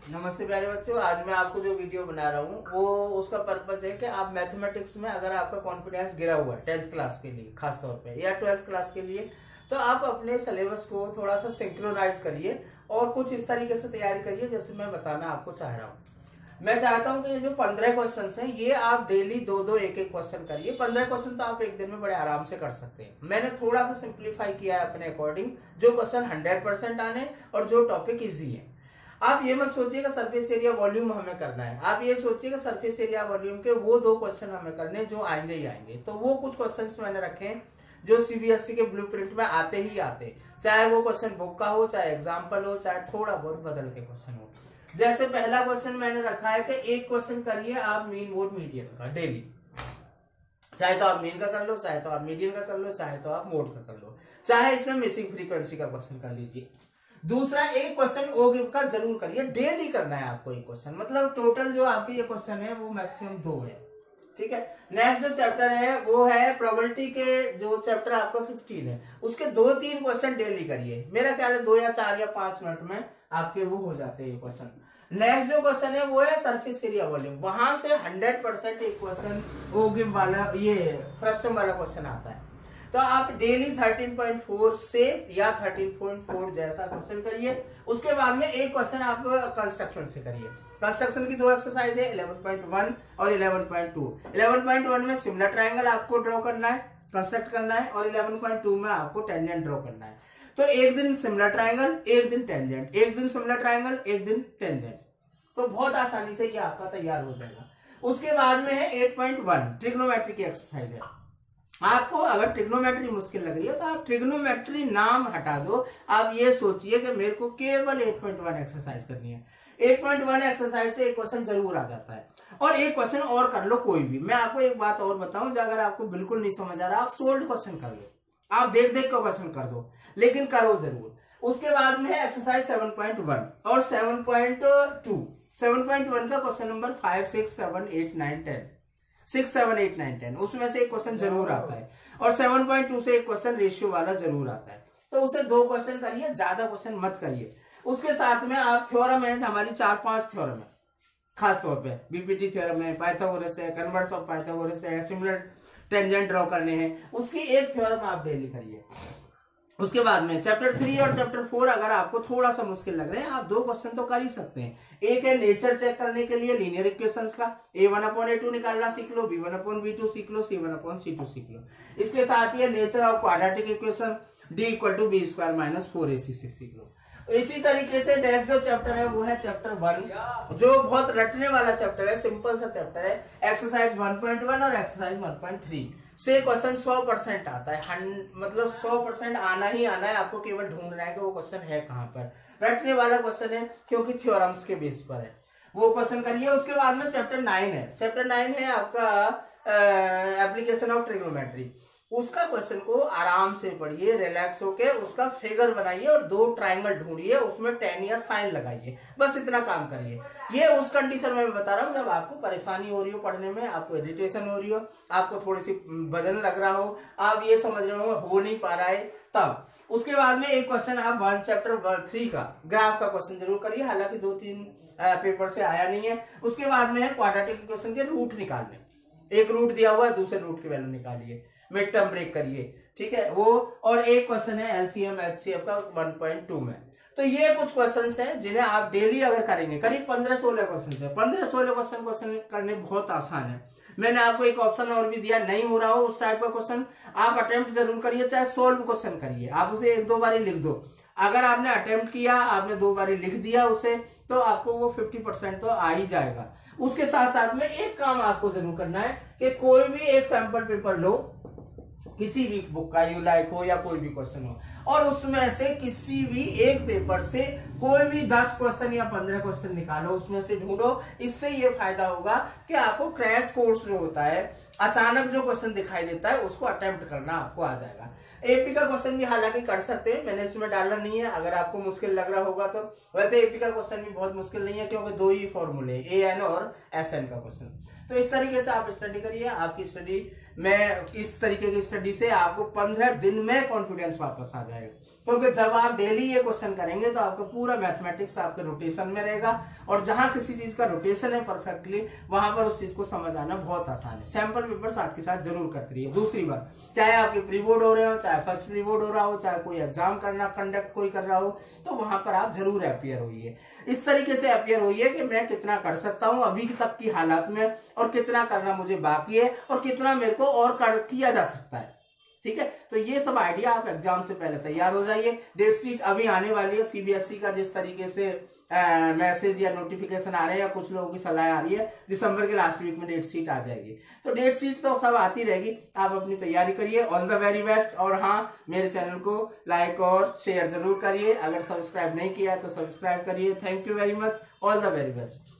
नमस्ते प्यारे बच्चों। आज मैं आपको जो वीडियो बना रहा हूँ वो उसका पर्पज है कि आप मैथमेटिक्स में अगर आपका कॉन्फिडेंस गिरा हुआ है 10th क्लास के लिए खास तौर पे या 12th क्लास के लिए, तो आप अपने सिलेबस को थोड़ा सा सिंक्रोनाइज करिए और कुछ इस तरीके से तैयारी करिए जैसे मैं बताना आपको चाह रहा हूँ। मैं चाहता हूँ कि ये जो 15 क्वेश्चन हैं ये आप डेली दो एक क्वेश्चन करिए। 15 क्वेश्चन तो आप एक दिन में बड़े आराम से कर सकते हैं। मैंने थोड़ा सा सिंप्लीफाई किया है अपने अकॉर्डिंग, जो क्वेश्चन 100% आने और जो टॉपिक इजी है। आप ये मत सोचिएगा सरफेस एरिया वॉल्यूम हमें करना है, आप ये सोचिएगा सरफेस एरिया वॉल्यूम के वो 2 क्वेश्चन हमें करने जो आएंगे ही आएंगे। तो वो कुछ क्वेश्चंस मैंने रखे हैं जो सीबीएसई के ब्लूप्रिंट में आते ही आते, चाहे वो क्वेश्चन बुक का हो, चाहे एग्जाम्पल हो, चाहे थोड़ा बहुत बदल के क्वेश्चन हो। जैसे पहला क्वेश्चन मैंने रखा है कि एक क्वेश्चन करिए आप मीन मोड मीडियन का डेली, चाहे तो आप मीन का कर लो, चाहे तो आप मीडियन का कर लो, चाहे तो आप मोड का कर लो, चाहे इसमें मिसिंग फ्रीक्वेंसी का क्वेश्चन कर लीजिए। दूसरा, एक क्वेश्चन ओ गिव का जरूर करिए, डेली करना है आपको एक क्वेश्चन, मतलब टोटल जो आपके ये क्वेश्चन है वो मैक्सिमम 2 है, ठीक है। नेक्स्ट जो चैप्टर है वो है प्रोबेबिलिटी के, जो चैप्टर आपका 15 है उसके 2-3 क्वेश्चन डेली करिए। मेरा ख्याल है 2 या 4 या 5 मिनट में आपके वो हो जाते हैं ये क्वेश्चन। नेक्स्ट जो क्वेश्चन है वो है सरफेस एरिया वॉल्यूम, वहां से 100% एक क्वेश्चन ओ गिव वाला, ये फ्रस्टम वाला क्वेश्चन आता है। तो आप डेली 13.4 से या 13.4 जैसा क्वेश्चन करिए। उसके बाद में एक क्वेश्चन आप कंस्ट्रक्शन से करिए। कंस्ट्रक्शन की 2 एक्सरसाइज है, 11.1 और 11.2। 11.1 में सिमिलर ट्रायंगल आपको ड्रॉ करना है, कंस्ट्रक्ट करना है, और 11.2 में आपको टेंजेंट ड्रॉ करना है। तो एक दिन सिमिलर ट्रायंगल, एक दिन टेंजेंट, एक दिन सिमिलर ट्रायंगल, एक दिन टेंजेंट। तो बहुत आसानी से ये आपका तैयार हो जाएगा। उसके बाद में है 8.1 ट्रिग्नोमेट्री की एक्सरसाइज है। आपको अगर ट्रिग्नोमेट्री मुश्किल लग रही है तो आप ट्रिग्नोमेट्री नाम हटा दो, आप ये सोचिए कि मेरे को केवल 8.1 एक्सरसाइज करनी है। 8.1 एक्सरसाइज से एक क्वेश्चन जरूर आ जाता है। और एक क्वेश्चन और कर लो कोई भी। मैं आपको एक बात और बताऊं, जो अगर आपको बिल्कुल नहीं समझ आ रहा, आप सोल्ड क्वेश्चन कर लो, आप देख देख कर क्वेश्चन कर दो, लेकिन करो जरूर। उसके बाद में है एक्सरसाइज 7.1 और 7.2। 7.1 का क्वेश्चन नंबर 5, 6, 7, 8, 9, 10, 6, 7, 8, 9, 10 उसमें से एक क्वेश्चन जरूर आता है। और 7.2 से एक क्वेश्चन रेशियो वाला जरूर आता है। तो उसे 2 क्वेश्चन करिए, ज्यादा क्वेश्चन मत करिए। उसके साथ में आप थ्योरम है, हमारी 4-5 थ्योरम है, खास तौर पे बीपीटी थ्योरम है, पाइथागोरस है, कन्वर्स ऑफ पाइथागोरस है, सिमिलर टेंजेंट ड्रॉ करने हैं, उसकी एक थ्योरम आप डेली करिए। उसके बाद में चैप्टर 3 और चैप्टर 4 अगर आपको थोड़ा सा मुश्किल लग रहे हैं, आप 2 क्वेश्चन तो कर ही सकते हैं। एक है नेचर चेक करने के लिए लीनियर इक्वेशंस का, a1/a2 निकालना सीख लो, b1/b2 सीख लो, c1/c2 सीख लो। इसके साथ ही nature of quadratic equation, d = b² - 4ac सीख लो। इसी तरीके से नेक्स्ट जो चैप्टर है वो है चैप्टर 1, जो बहुत रटने वाला चैप्टर है, सिंपल सा चैप्टर है। एक्सरसाइज 1.1 और एक्सरसाइज 1.3 से क्वेश्चन 100% आता है, मतलब 100% आना ही आना है। आपको केवल ढूंढना है कि वो क्वेश्चन है कहां पर। रटने वाला क्वेश्चन है क्योंकि थ्योरम्स के बेस पर है, वो क्वेश्चन करिए। उसके बाद में चैप्टर 9 है। चैप्टर 9 है आपका एप्लीकेशन ऑफ ट्रिग्नोमेट्री। उसका क्वेश्चन को आराम से पढ़िए, रिलैक्स होके उसका फिगर बनाइए और 2 ट्रायंगल ढूंढिए, उसमें 10 या साइन लगाइए, बस इतना काम करिए। ये उस कंडीशन में मैं बता रहा हूँ जब आपको परेशानी हो रही हो पढ़ने में, आपको इरिटेशन हो रही हो, आपको थोड़ी सी वजन लग रहा हो, आप ये समझ रहे हो नहीं पा रहा है, तब। उसके बाद में एक क्वेश्चन आप चैप्टर 3 का ग्राफ का क्वेश्चन जरूर करिए, हालांकि 2-3 पेपर से आया नहीं है। उसके बाद में है क्वाड्रेटिक इक्वेशन के रूट निकालने, एक रूट दिया हुआ है, दूसरे रूट की वैल्यू निकालिए, मिड टर्म ब्रेक करिए, ठीक है वो। और एक क्वेश्चन है एलसीएम एचसीएफ का 1.2 में। तो ये कुछ क्वेश्चंस हैं जिन्हें आप डेली अगर करेंगे, करीब 15-16 क्वेश्चन है। 15-16 क्वेश्चन करने बहुत आसान है। मैंने आपको एक ऑप्शन और भी दिया, नहीं हो रहा हो उस टाइप का क्वेश्चन, आप अटेम्प्ट जरूर करिए, चाहे सोल्व क्वेश्चन करिए, आप उसे 1-2 बार लिख दो। अगर आपने अटेम्प्ट किया, आपने 2 बार लिख दिया उसे, तो आपको वो 50% तो आ ही जाएगा। उसके साथ साथ में एक काम आपको जरूर करना है कि कोई भी एक सैंपल पेपर लो, किसी भी बुक का, यू लाइक हो या कोई भी क्वेश्चन हो, और उसमें से किसी भी एक पेपर से कोई भी 10 क्वेश्चन या 15 क्वेश्चन निकालो, उसमें से ढूंढो। इससे ये फायदा होगा कि आपको क्रैश कोर्स जो होता है, अचानक जो क्वेश्चन दिखाई देता है उसको अटेम्प्ट करना आपको आ जाएगा। एपी का क्वेश्चन भी हालांकि कर सकते हैं, मैंने इसमें डालना नहीं है अगर आपको मुश्किल लग रहा होगा तो। वैसे एपी का क्वेश्चन भी बहुत मुश्किल नहीं है क्योंकि 2 ही फॉर्मूले, AN और SN का क्वेश्चन। तो इस तरीके से आप स्टडी करिए। आपकी स्टडी में, इस तरीके की स्टडी से आपको 15 दिन में कॉन्फिडेंस वापस आ जाएगा। क्योंकि जब आप डेली ये क्वेश्चन करेंगे तो आपका पूरा मैथमेटिक्स आपके रोटेशन में रहेगा, और जहां किसी चीज का रोटेशन है परफेक्टली, वहां पर उस चीज को समझ आना बहुत आसान है। सैंपल पेपर साथ के साथ जरूर करते रहिए। दूसरी बात, चाहे आपके प्री बोर्ड हो रहे हो, चाहे फर्स्ट प्री बोर्ड हो रहा हो, चाहे कोई एग्जाम कंडक्ट कोई कर रहा हो, तो वहां पर आप जरूर अपियर होइए। इस तरीके से अपियर होइए कि मैं कितना कर सकता हूं अभी तक की हालात में, और कितना करना मुझे बाकी है, और कितना मेरे को और किया जा सकता है। ठीक है, तो ये सब आइडिया आप एग्जाम से पहले तैयार हो जाइए। डेट शीट अभी आने वाली है, सीबीएसई का जिस तरीके से मैसेज या नोटिफिकेशन आ रहे हैं, या कुछ लोगों की सलाह आ रही है, दिसंबर के लास्ट वीक में डेट शीट आ जाएगी। तो डेट शीट तो सब आती रहेगी, आप अपनी तैयारी करिए। All the very best. और हाँ, मेरे चैनल को लाइक और शेयर जरूर करिए। अगर सब्सक्राइब नहीं किया तो सब्सक्राइब करिए। Thank you very much. All the very best.